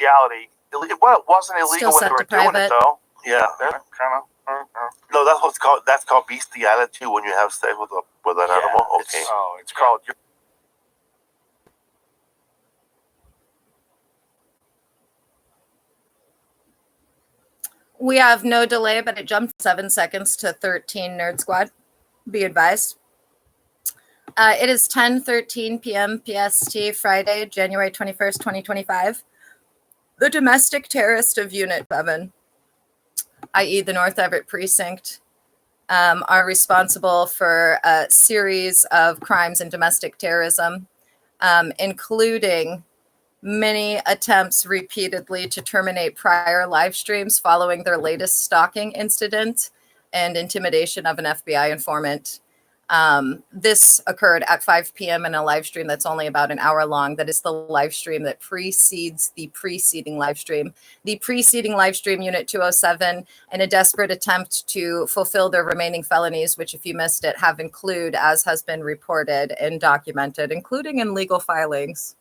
reality, well, it wasn't illegal Still when they set were to doing private. it, though. Yeah, kind of. No, that's what's called. That's called bestiality when you have sex with an animal. Okay. It's called. We have no delay, but it jumped 7 seconds to 13, Nerd Squad. Be advised. It is 10:13 p.m. PST, Friday, January 21st, 2025. The domestic terrorists of Unit 7, i.e. the North Everett Precinct, are responsible for a series of crimes in domestic terrorism, including many attempts repeatedly to terminate prior live streams following their latest stalking incident and intimidation of an FBI informant. This occurred at 5 p.m. in a live stream that's only about an hour long. That is the live stream that precedes the preceding live stream. The preceding live stream, Unit 207, in a desperate attempt to fulfill their remaining felonies, which, if you missed it, have include, as has been reported and documented, including in legal filings,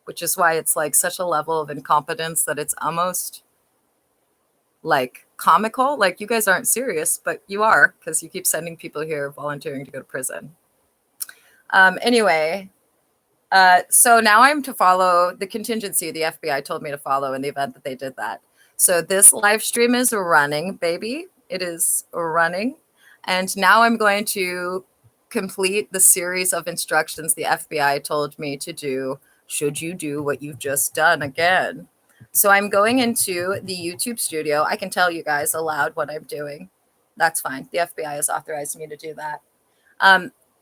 which is why it's like such a level of incompetence that it's almost like comical. Like, you guys aren't serious, but you are, because you keep sending people here volunteering to go to prison. Anyway, so now I'm to follow the contingency the FBI told me to follow in the event that they did that. So this live stream is running, baby. It is running. And now I'm going to complete the series of instructions the FBI told me to do should you do what you've just done again. So I'm going into the YouTube studio. I can tell you guys aloud what I'm doing. That's fine. The FBI has authorized me to do that.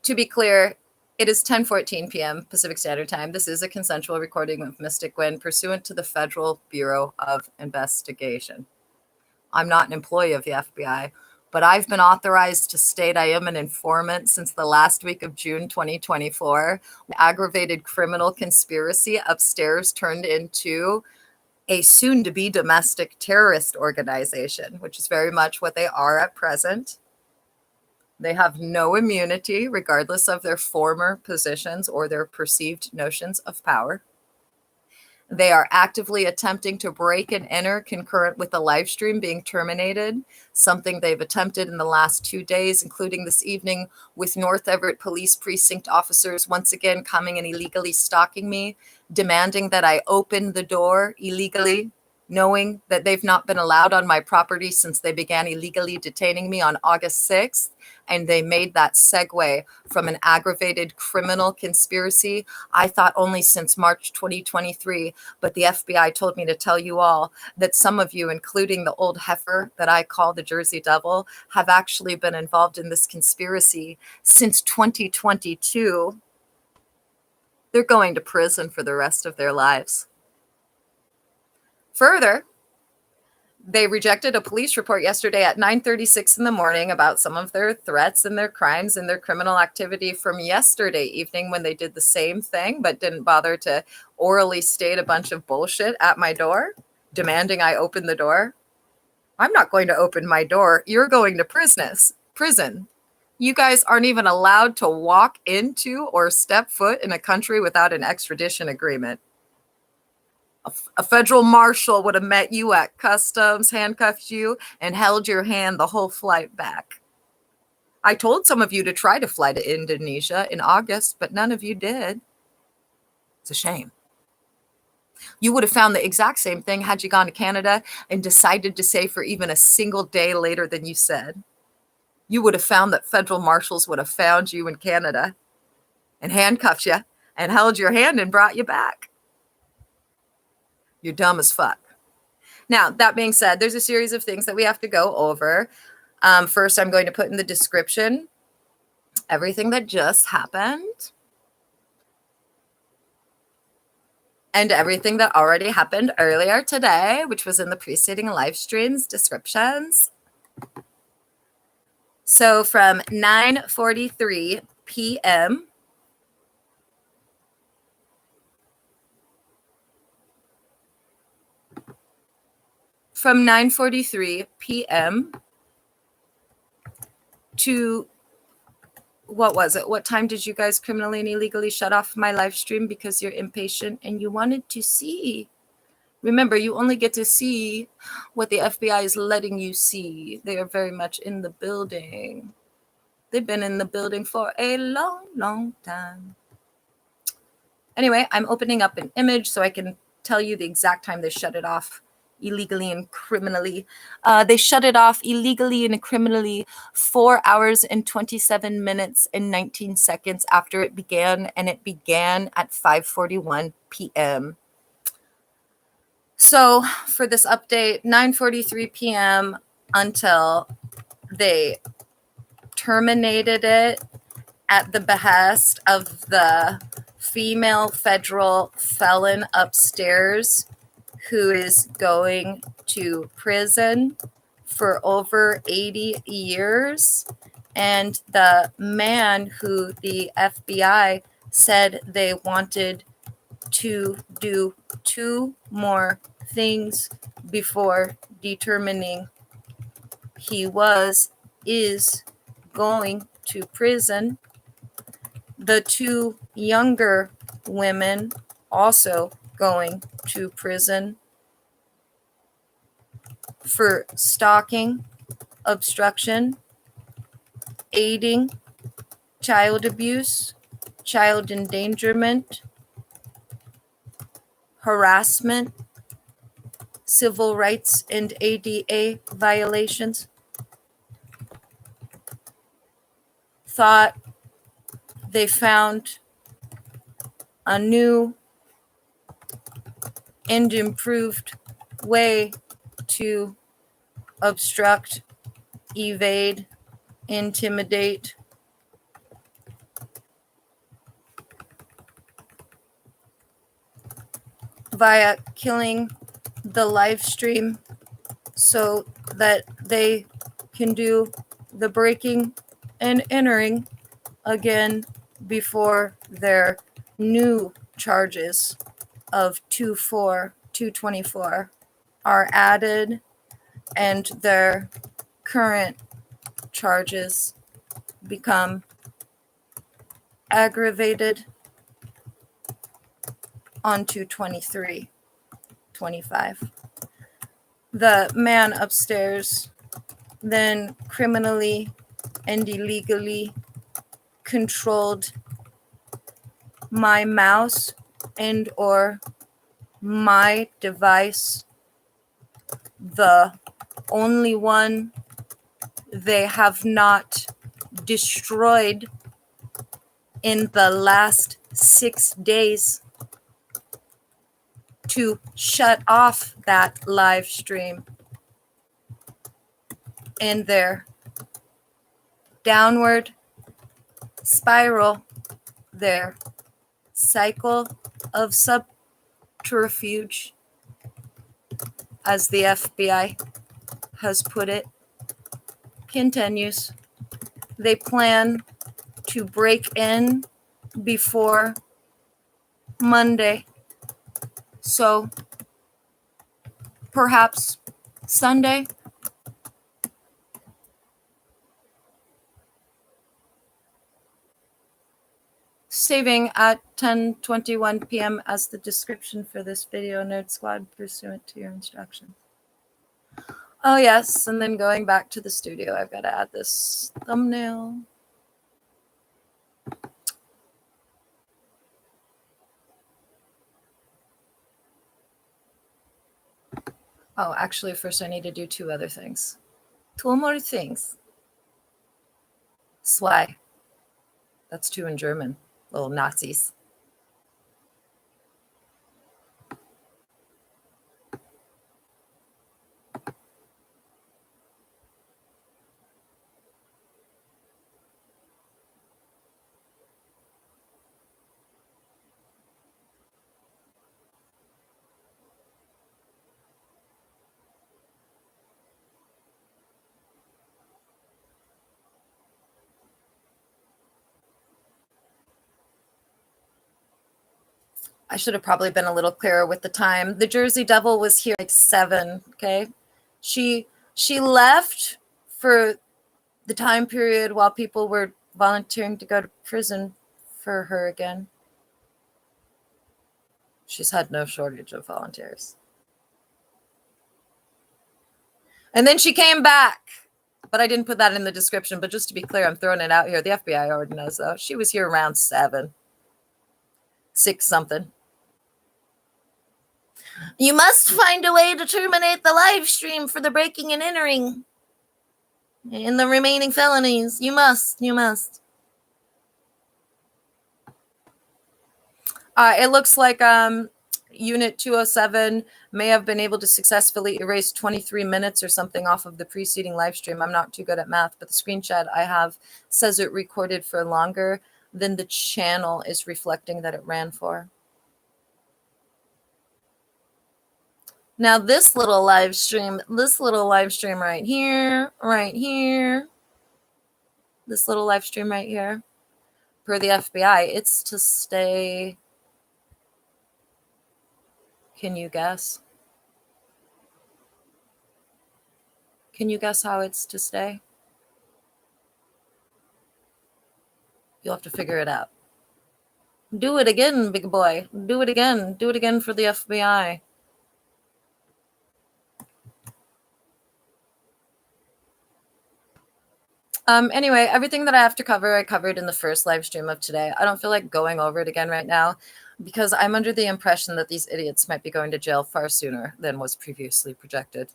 To be clear, it is 10:14 p.m. Pacific Standard Time. This is a consensual recording of Mystic Wind pursuant to the Federal Bureau of Investigation. I'm not an employee of the FBI, but I've been authorized to state I am an informant since the last week of June 2024. Aggravated criminal conspiracy upstairs turned into a soon-to-be domestic terrorist organization, which is very much what they are at present. They have no immunity, regardless of their former positions or their perceived notions of power. They are actively attempting to break and enter concurrent with the live stream being terminated, something they've attempted in the last 2 days, including this evening with North Everett Police Precinct Officers once again coming and illegally stalking me, demanding that I open the door illegally, knowing that they've not been allowed on my property since they began illegally detaining me on August 6th. And they made that segue from an aggravated criminal conspiracy, I thought only since March 2023. But the FBI told me to tell you all that some of you, including the old heifer that I call the Jersey Devil, have actually been involved in this conspiracy since 2022. They're going to prison for the rest of their lives. Further, they rejected a police report yesterday at 9:36 in the morning about some of their threats and their crimes and their criminal activity from yesterday evening when they did the same thing but didn't bother to orally state a bunch of bullshit at my door, demanding I open the door. I'm not going to open my door. You're going to prison. You guys aren't even allowed to walk into or step foot in a country without an extradition agreement. A federal marshal would have met you at customs, handcuffed you, and held your hand the whole flight back. I told some of you to try to fly to Indonesia in August, but none of you did. It's a shame. You would have found the exact same thing had you gone to Canada and decided to stay for even a single day later than you said. You would have found that federal marshals would have found you in Canada and handcuffed you and held your hand and brought you back. You're dumb as fuck. Now, that being said, there's a series of things that we have to go over. First, I'm going to put in the description everything that just happened and everything that already happened earlier today, which was in the preceding live streams descriptions. So from 9:43 p.m. From 9:43 p.m. to, what was it? What time did you guys criminally and illegally shut off my live stream because you're impatient and you wanted to see Remember, you only get to see what the FBI is letting you see. They are very much in the building. They've been in the building for a long, long time. Anyway, I'm opening up an image so I can tell you the exact time they shut it off illegally and criminally. They shut it off illegally and criminally 4 hours and 27 minutes and 19 seconds after it began, and it began at 5:41 p.m. So for this update, 9:43 p.m. until they terminated it at the behest of the female federal felon upstairs who is going to prison for over 80 years. And the man who the FBI said they wanted to do 2 more things before determining he is going to prison. The 2 younger women also going to prison for stalking, obstruction, aiding, child abuse, child endangerment, harassment, civil rights and ADA violations. Thought they found a new and improved way to obstruct, evade, intimidate, via killing the live stream so that they can do the breaking and entering again before their new charges of 224 are added, and their current charges become aggravated on 223-25. The man upstairs then criminally and illegally controlled my mouse and or my device, the only one they have not destroyed in the last 6 days to shut off that live stream. In their downward spiral, their cycle of subterfuge, as the FBI has put it, continues. They plan to break in before Monday. So perhaps Sunday. Saving at 10:21 p.m. as the description for this video, Nerd Squad, pursuant to your instructions. Oh yes, and then going back to the studio, I've got to add this thumbnail. Oh, actually, first I need to do 2 other things. 2 more things. Zwei. That's 2 in German. Little Nazis. I should have probably been a little clearer with the time. The Jersey Devil was here like 7, okay? She left for the time period while people were volunteering to go to prison for her again. She's had no shortage of volunteers. And then she came back. But I didn't put that in the description. But just to be clear, I'm throwing it out here. The FBI already knows, though. She was here around 7. 6 something. You must find a way to terminate the live stream for the breaking and entering. And the remaining felonies. You must. You must. It looks like Unit 207 may have been able to successfully erase 23 minutes or something off of the preceding live stream. I'm not too good at math, but the screenshot I have says it recorded for longer than the channel is reflecting that it ran for. Now this little live stream right here, this little live stream right here, per the FBI, it's to stay. Can you guess? Can you guess how it's to stay? You'll have to figure it out. Do it again, big boy. Do it again. Do it again for the FBI. Anyway, everything that I have to cover, I covered in the first live stream of today. I don't feel like going over it again right now because I'm under the impression that these idiots might be going to jail far sooner than was previously projected.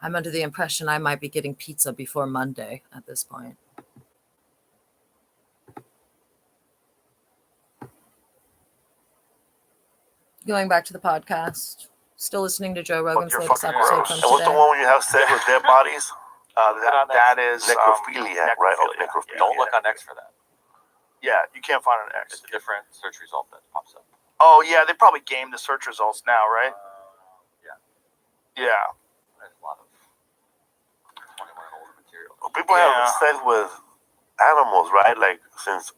I'm under the impression I might be getting pizza before Monday at this point. Going back to the podcast, still listening to Joe Rogan's latest episode from today. And what's the one when you have sex with dead bodies? That is necrophilia, right? Oh, necrophilia. Don't look on X for that. Yeah, you can't find an X. It's a different search result that pops up. Oh yeah, they probably gamed the search results now, right? Yeah. Yeah. There's a lot of 21 and older material. Well, people have sex with animals, right? Like since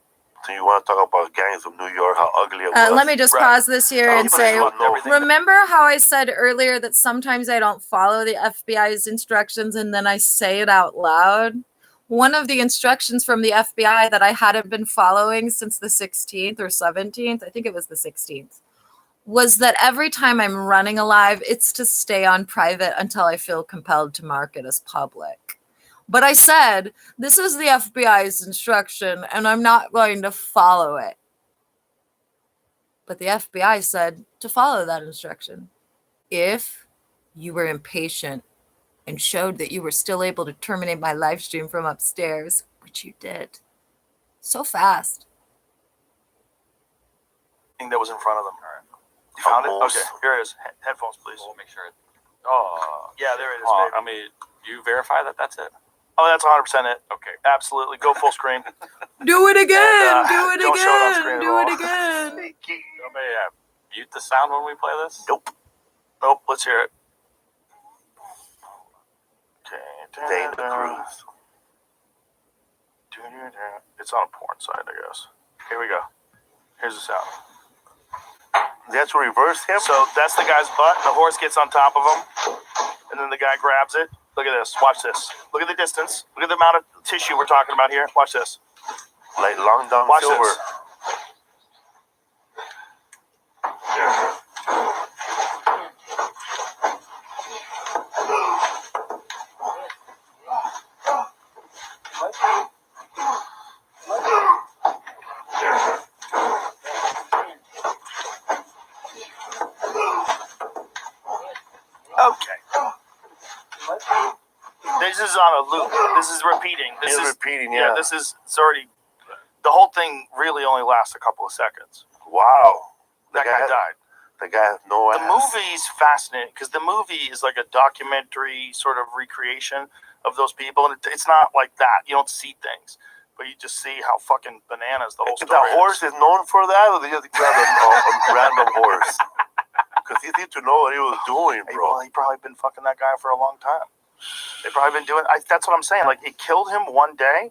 you want to talk about gangs of New York, how ugly it was. Let me just pause this here and say, remember how I said earlier that sometimes I don't follow the FBI's instructions and then I say it out loud? One of the instructions from the FBI that I hadn't been following since the 16th or 17th, I think it was the 16th, was that every time I'm running a live, it's to stay on private until I feel compelled to mark it as public. But I said, this is the FBI's instruction, and I'm not going to follow it. But the FBI said to follow that instruction. If you were impatient and showed that you were still able to terminate my live stream from upstairs, which you did. So fast. I think that was in front of them. All right. You found it? Okay, here it is. Headphones, please. We'll make sure it... Yeah, there it is, baby. I mean, you verify that that's it? Oh, that's 100% it. Okay. Absolutely. Go full screen. Do it again. And, do it don't show it on screen again. at Do all. it again. Somebody mute the sound when we play this? Nope. Let's hear it. Okay. Day in the cruise. It's on a porn site, I guess. Here we go. Here's the sound. They have to reverse him? So that's the guy's butt. The horse gets on top of him. And then the guy grabs it. Look at this. Watch this. Look at the distance. Look at the amount of tissue we're talking about here. Watch this. Like long down Watch silver. this. Okay. This is on a loop. This is repeating. This is repeating, yeah. It's already, the whole thing really only lasts a couple of seconds. Wow. That guy died. The guy has no ass. The movie's fascinating because the movie is like a documentary sort of recreation of those people. And it's not like that. You don't see things, but you just see how fucking bananas the whole story The horse is known for that, or they just grab a random horse? Because he needs to know what he was doing, bro. Well, he probably been fucking that guy for a long time. They probably been doing. That's what I'm saying. Like it killed him one day,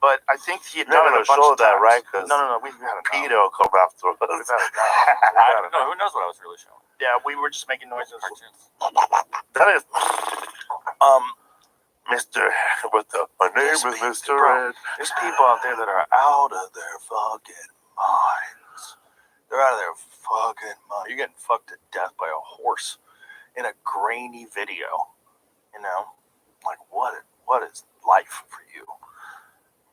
but I think he had done it a bunch of times. Right? No. We've had it. Peter will come after us. We've had it. I don't know. Who knows what I was really showing? Yeah, we were just making noises. Cartoons. That is, Mr. My name is Mr. Red. There's people out there that are out of their fucking minds. They're out of their fucking mind. You're getting fucked to death by a horse in a grainy video. You know, what is life for you?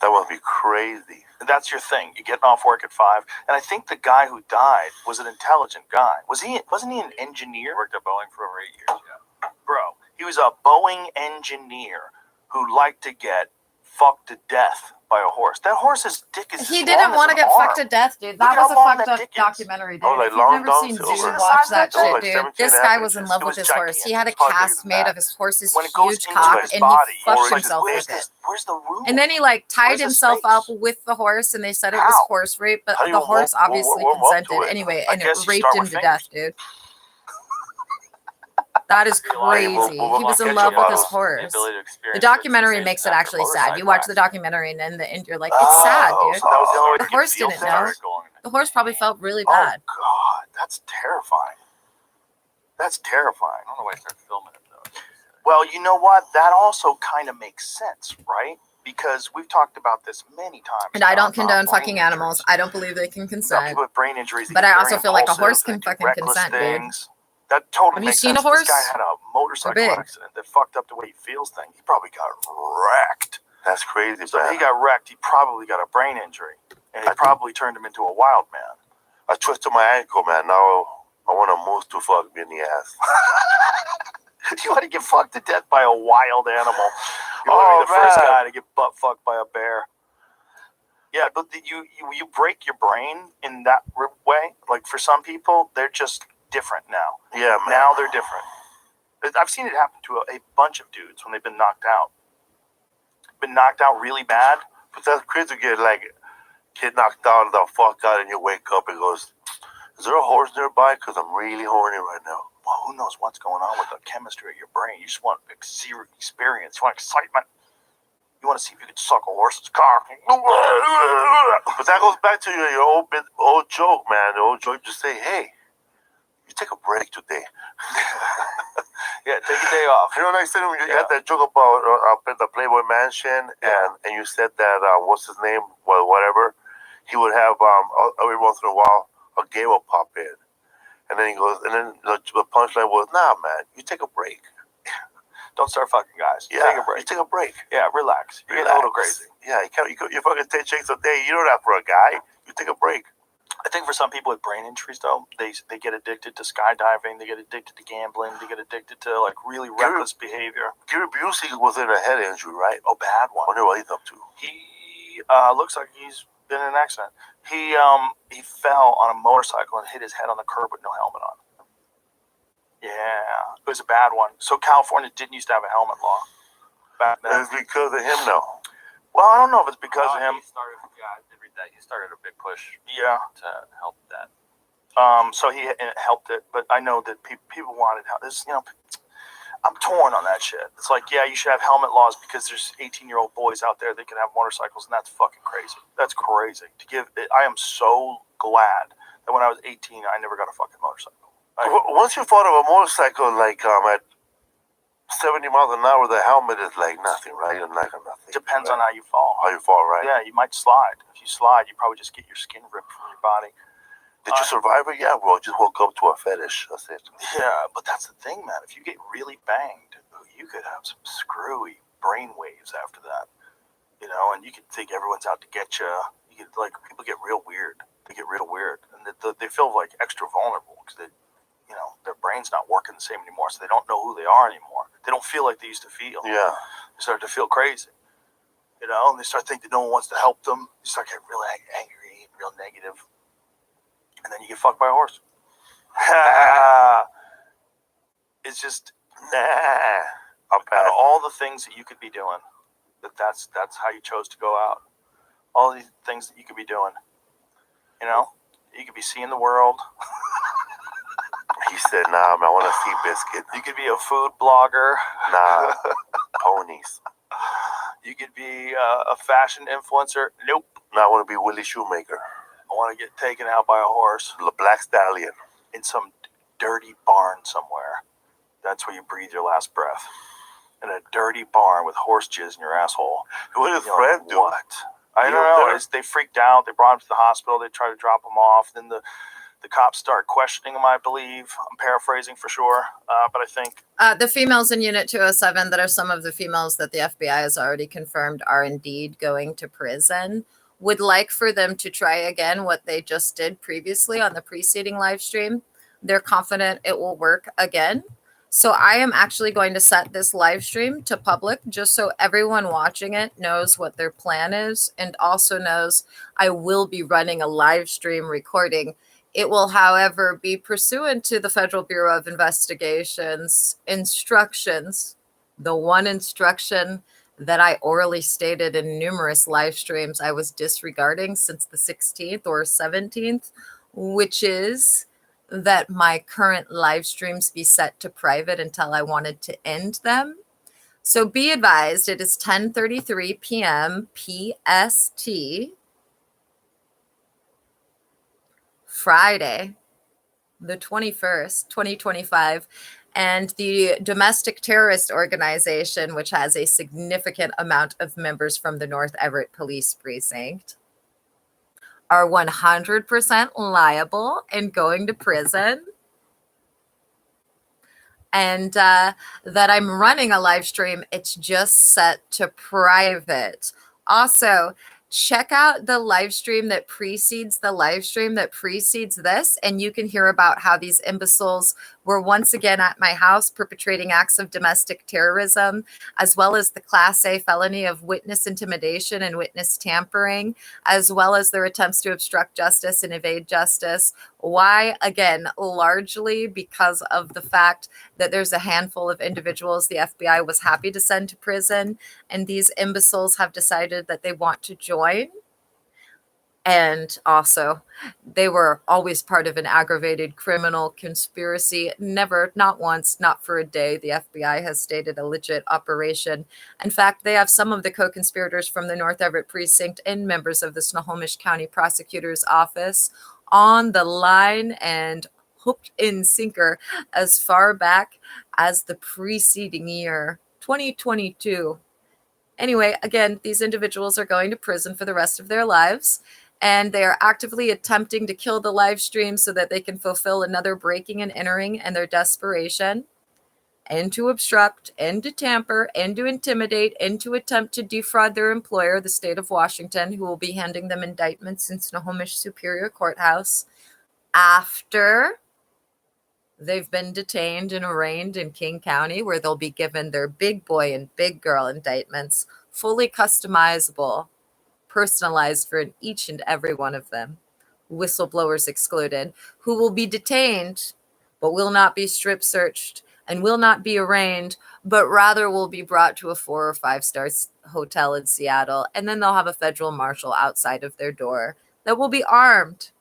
That must be crazy. And that's your thing. You're getting off work at 5. And I think the guy who died was an intelligent guy. Wasn't he an engineer? Worked at Boeing for over 8 years. Yeah. Bro, he was a Boeing engineer who liked to get fucked to death by a horse. That horse's dick is He as didn't long want to as an get arm. fucked to death, dude. Look That at how was a long fucked that up dick is. documentary, dude. Oh, like If you've long never down seen to Zoo, like- watch that Oh, shit, like dude. 17 This and a guy half was in inches. love It with was his horse. gigantic. He had a It's probably bigger cast than made that. of his horse's When it goes huge into cock, his and body, he fucked it's like, himself where's with it. Where's the room? And then he like tied Where's the himself space? up with the horse, and they said it was How? horse rape, but How do the you horse warm- obviously warm up to consented it? anyway, I and it guess you raped start him with to death, dude. That is crazy. He was in love with his horse. The documentary makes it actually sad. You watch the documentary and you're like, it's sad, Oh, dude. so that was the only way The to get horse feel didn't sad. know. The horse probably felt really Oh bad. God, that's terrifying. That's terrifying. I don't know why I started filming it though. Well, you know what? That also kind of makes sense, right? Because we've talked about this many times. And I don't about condone brain fucking injuries. animals. I don't believe they can Now, consent. people with brain injuries, they But get I very also feel like a impulsive, horse can they do fucking reckless consent, dude. things. That totally Have you makes seen sense. a horse? This guy had a motorcycle big. accident that fucked up the way he feels things. He probably got wrecked. That's crazy, So man. he got wrecked. He probably got a brain injury, and it probably turned him into a wild man. I twisted my ankle, man. Now I want a moose to fuck me in the ass. You want to get fucked to death by a wild animal? You Oh, want to be the first man. guy to get butt fucked by a bear? Yeah, but you break your brain in that way. Like for some people, they're just different now. Yeah, man. Now they're different. I've seen it happen to a bunch of dudes when they've been knocked out. Been knocked out really bad. But that's crazy to get knocked out, the fuck out, and you wake up and goes, is there a horse nearby? Because I'm really horny right now. Well, who knows what's going on with the chemistry of your brain? You just want experience. You want excitement. You want to see if you can suck a horse's cock. But that goes back to your old joke, man. The old joke, just say, hey, you take a break today. Yeah, take a day off. You know what I said when you had that joke about up in the Playboy Mansion, and you said that what's his name? Well, whatever. He would have every once in a while a gay will pop in, and then he goes, and then the punchline was, nah, man, you take a break. Don't start fucking guys. Yeah, Take a break. You take a break. Yeah, relax. You're getting a little crazy. Yeah, you fucking 10 chicks a day. You don't have for a guy. You take a break. I think for some people with brain injuries, though, they get addicted to skydiving. They get addicted to gambling. They get addicted to like really reckless behavior. Gary Busey was in a head injury, right? A bad one. I wonder what he's up to. He looks like he's been in an accident. He fell on a motorcycle and hit his head on the curb with no helmet on. Yeah, it was a bad one. So California didn't used to have a helmet law back then. It's because of him, though. Well, I don't know if it's because of him. He started, I did read that. He started a big push Yeah. to help that. So he helped it, but I know that people wanted help. This, I'm torn on that shit. It's like, yeah, you should have helmet laws because there's 18-year-old boys out there that can have motorcycles, and that's fucking crazy. That's crazy. I am so glad that when I was 18, I never got a fucking motorcycle. Once you fall off a motorcycle, at 70 miles an hour, the helmet is like nothing, right? It's like nothing. Depends on how you fall. How you fall, right? Yeah, you might slide. If you slide, you probably just get your skin ripped from your body. Did you survive it? Yeah, bro. Just woke up to a fetish. That's it. Yeah, but that's the thing, man. If you get really banged, you could have some screwy brain waves after that. And you could think everyone's out to get you. You could, people get real weird. They get real weird, and they feel like extra vulnerable because their brain's not working the same anymore, so they don't know who they are anymore. They don't feel like they used to feel. Yeah. They start to feel crazy. And they start thinking that no one wants to help them. They start getting real angry, real negative. And then you get fucked by a horse. It's just, out of all the things that you could be doing, that's how you chose to go out. All these things that you could be doing. You could be seeing the world. He said, nah, man, I want to see biscuit. You could be a food blogger. Nah, ponies. You could be a fashion influencer. Nope. Nah, I want to be Willie Shoemaker. I want to get taken out by a horse. The Black Stallion. In some dirty barn somewhere. That's where you breathe your last breath. In a dirty barn with horse jizz in your asshole. What did his friend do? What? I don't know. They freaked out. They brought him to the hospital. They tried to drop him off. Then the The cops start questioning him, I believe. I'm paraphrasing for sure, but I think The females in Unit 207 that are some of the females that the FBI has already confirmed are indeed going to prison would like for them to try again what they just did previously on the preceding live stream. They're confident it will work again. So I am actually going to set this live stream to public just so everyone watching it knows what their plan is and also knows I will be running a live stream recording. It will, however, be pursuant to the Federal Bureau of Investigation's instructions, the one instruction that I orally stated in numerous live streams I was disregarding since the 16th or 17th, which is that my current live streams be set to private until I wanted to end them. So be advised, it is 10:33 p.m. PST, Friday, the 21st, 2025, and the Domestic Terrorist Organization, which has a significant amount of members from the North Everett Police Precinct, are 100% liable and going to prison. And that I'm running a live stream, it's just set to private. Also, check out the live stream that precedes the live stream that precedes this, and you can hear about how these imbeciles were once again at my house perpetrating acts of domestic terrorism, as well as the Class A felony of witness intimidation and witness tampering, as well as their attempts to obstruct justice and evade justice. Why? Again, largely because of the fact that there's a handful of individuals the FBI was happy to send to prison, and these imbeciles have decided that they want to join. And also, they were always part of an aggravated criminal conspiracy. Never, not once, not for a day, the FBI has stated a legit operation. In fact, they have some of the co-conspirators from the North Everett Precinct and members of the Snohomish County Prosecutor's Office on the line and hooked in sinker as far back as the preceding year, 2022. Anyway, again, these individuals are going to prison for the rest of their lives, and they are actively attempting to kill the live stream so that they can fulfill another breaking and entering and their desperation, and to obstruct, and to tamper, and to intimidate, and to attempt to defraud their employer, the state of Washington, who will be handing them indictments in Snohomish Superior Courthouse after they've been detained and arraigned in King County, where they'll be given their big boy and big girl indictments, fully customizable, personalized for each and every one of them, whistleblowers excluded, who will be detained, but will not be strip searched and will not be arraigned, but rather will be brought to a 4 or 5 star hotel in Seattle. And then they'll have a federal marshal outside of their door that will be armed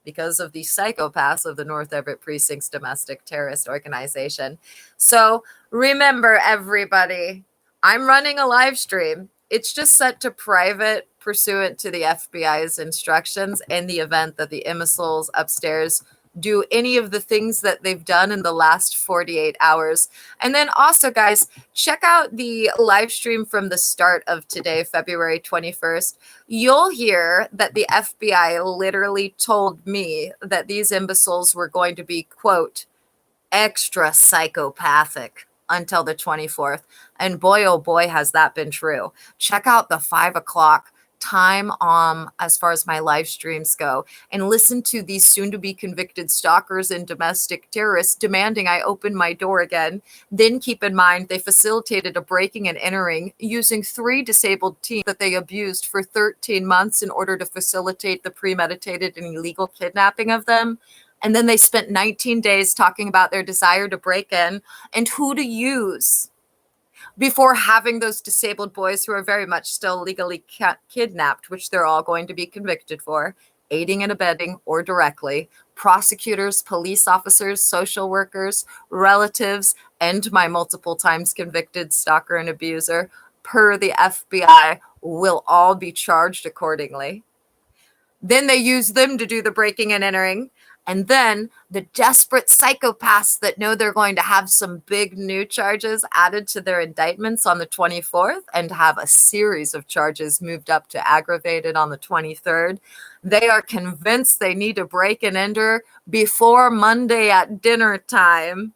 because of the psychopaths of the North Everett Precinct's Domestic Terrorist Organization. So remember, everybody, I'm running a live stream. It's just set to private pursuant to the FBI's instructions in the event that the imbeciles upstairs do any of the things that they've done in the last 48 hours. And then also, guys, check out the live stream from the start of today, February 21st. You'll hear that the FBI literally told me that these imbeciles were going to be, quote, extra psychopathic until the 24th. And boy, oh boy, has that been true. Check out the 5 o'clock time as far as my live streams go, and listen to these soon to be convicted stalkers and domestic terrorists demanding I open my door again. Then keep in mind they facilitated a breaking and entering using 3 disabled teens that they abused for 13 months in order to facilitate the premeditated and illegal kidnapping of them. And then they spent 19 days talking about their desire to break in and who to use before having those disabled boys, who are very much still legally kidnapped, which they're all going to be convicted for, aiding and abetting or directly, prosecutors, police officers, social workers, relatives, and my multiple times convicted stalker and abuser, per the FBI, will all be charged accordingly. Then they use them to do the breaking and entering. And then the desperate psychopaths that know they're going to have some big new charges added to their indictments on the 24th and have a series of charges moved up to aggravated on the 23rd. They are convinced they need to break and enter before Monday at dinner time.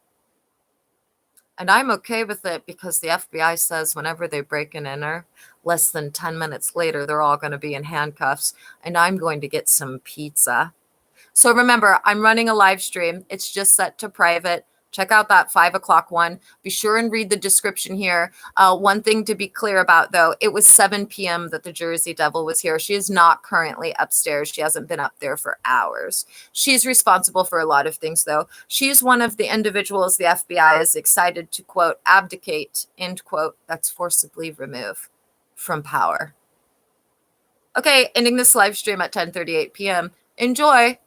And I'm okay with it because the FBI says whenever they break and enter, less than 10 minutes later, they're all going to be in handcuffs, and I'm going to get some pizza. So remember, I'm running a live stream. It's just set to private. Check out that 5 o'clock one. Be sure and read the description here. One thing to be clear about, though, it was 7 p.m. that the Jersey Devil was here. She is not currently upstairs. She hasn't been up there for hours. She's responsible for a lot of things, though. She's one of the individuals the FBI is excited to, quote, abdicate, end quote, that's forcibly remove from power. Okay, ending this live stream at 10:38 p.m. Enjoy.